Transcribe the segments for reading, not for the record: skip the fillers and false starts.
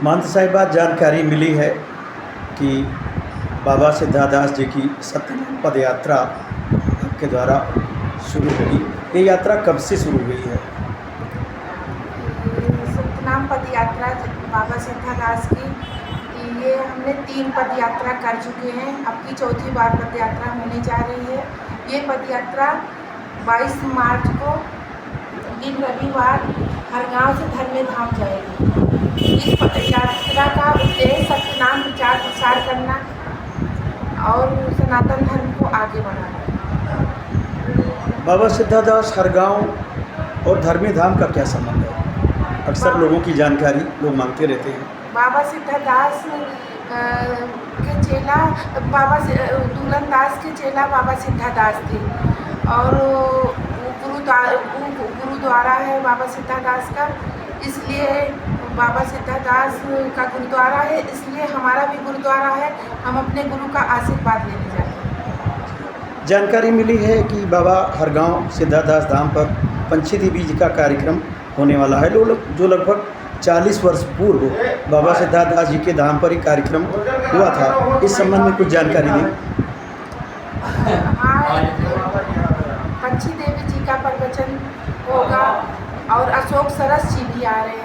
महंत साहिबा जानकारी मिली है कि बाबा सिद्धादास जी की सत्यनाम पद यात्रा आपके द्वारा शुरू होगी। ये यात्रा कब से शुरू हुई है? सत्यनाम पद यात्रा बाबा सिद्धादास की ये हमने 3 पद यात्रा कर चुके हैं। अब की चौथी बार पद यात्रा होने जा रही है। ये पद यात्रा 22 मार्च को दिन रविवार हर गांव से धर्म धाम जाएगी। इस पद यात्रा का उद्देश्य सत्यनाम प्रचार प्रसार करना और सनातन धर्म को आगे बढ़ाना। बाबा सिद्धादास हर गांव और धर्मी धाम का क्या संबंध है? अक्सर लोगों की जानकारी लोग मांगते रहते हैं। बाबा सिद्धादास के चेला दूलन दास के चेला बाबा सिद्धादास थे और गुरुद्वारा है बाबा सिद्धादास का, इसलिए बाबा सिद्धादास का गुरुद्वारा है, इसलिए हमारा भी गुरुद्वारा है। हम अपने गुरु का आशीर्वाद लेने जाते हैं। जानकारी मिली है कि बाबा हरगांव सिद्धादास धाम पर पंछी बीज का कार्यक्रम होने वाला है, जो लगभग 40 वर्ष पूर्व बाबा सिद्धादास जी के धाम पर ही कार्यक्रम हुआ था। इस संबंध में कुछ जानकारी दें। हाँ, पंछी देवी जी का प्रवचन होगा और अशोक सरस जी भी आ रहे हैं।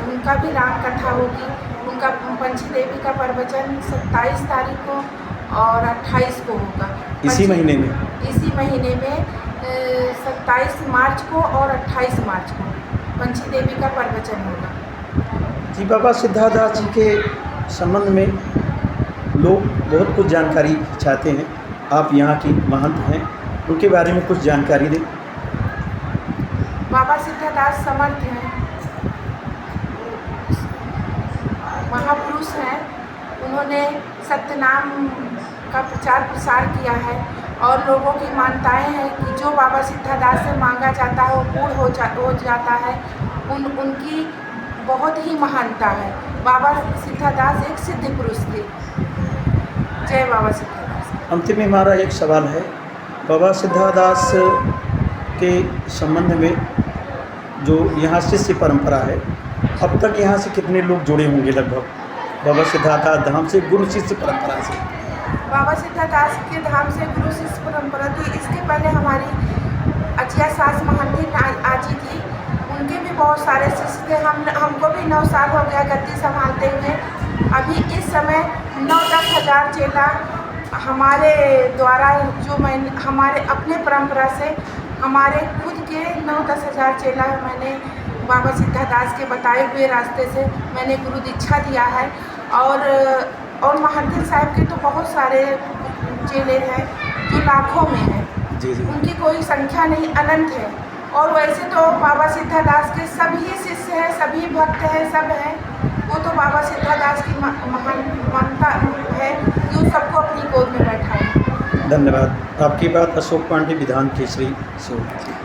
उनका भी राम कथा होगी। उनका पंछी देवी का प्रवचन 27 तारीख को और 28 को होगा। इसी महीने में 27 मार्च को और 28 मार्च को पंछी देवी का प्रवचन होगा। जी, बाबा सिद्धादास जी के संबंध में लोग बहुत कुछ जानकारी चाहते हैं। आप यहाँ की महंत हैं, उनके बारे में कुछ जानकारी दें। बाबा सिद्धादास समर्थ हैं, महापुरुष हैं। उन्होंने सत्यनाम का प्रचार प्रसार किया है और लोगों की मान्यताएं हैं कि जो बाबा सिद्धादास से मांगा जाता है वो पूर्ण हो जाता है। उनकी बहुत ही महानता है। बाबा सिद्धादास एक सिद्ध पुरुष थे। जय बाबा सिद्धादास। अंतिम में हमारा एक सवाल है, बाबा सिद्धादास के संबंध में जो यहाँ शिष्य परंपरा है, अब तक यहाँ से कितने लोग जुड़े होंगे? लगभग बाबा सिद्धादास धाम से गुरु शिष्य परंपरा से। बाबा सिद्धादास के धाम से गुरु शिष्य परंपरा थी। इसके पहले हमारी अचिया सास महंती आजी थी, उनके भी बहुत सारे शिष्य थे। हमको भी 9 साल हो गया गद्दी संभालते हुए। अभी इस समय 9-10 हज़ार चेला हमारे द्वारा हमारे अपने परंपरा से हमारे खुद के 9-10 हज़ार चेला मैंने बाबा सिद्धादास के बताए हुए रास्ते से मैंने गुरु दीक्षा दिया है। और महंत साहब के तो बहुत सारे चेले हैं जो लाखों में हैं। जी। उनकी कोई संख्या नहीं, अनंत है। और वैसे तो बाबा सिद्धादास के सभी शिष्य हैं, सभी भक्त हैं, सब हैं। वो तो बाबा सिद्धादास की मान्यता है कि वो सबको अपनी गोद में बैठाए। धन्यवाद। आपकी बात अशोक पांडे विधान केसरी से होगी।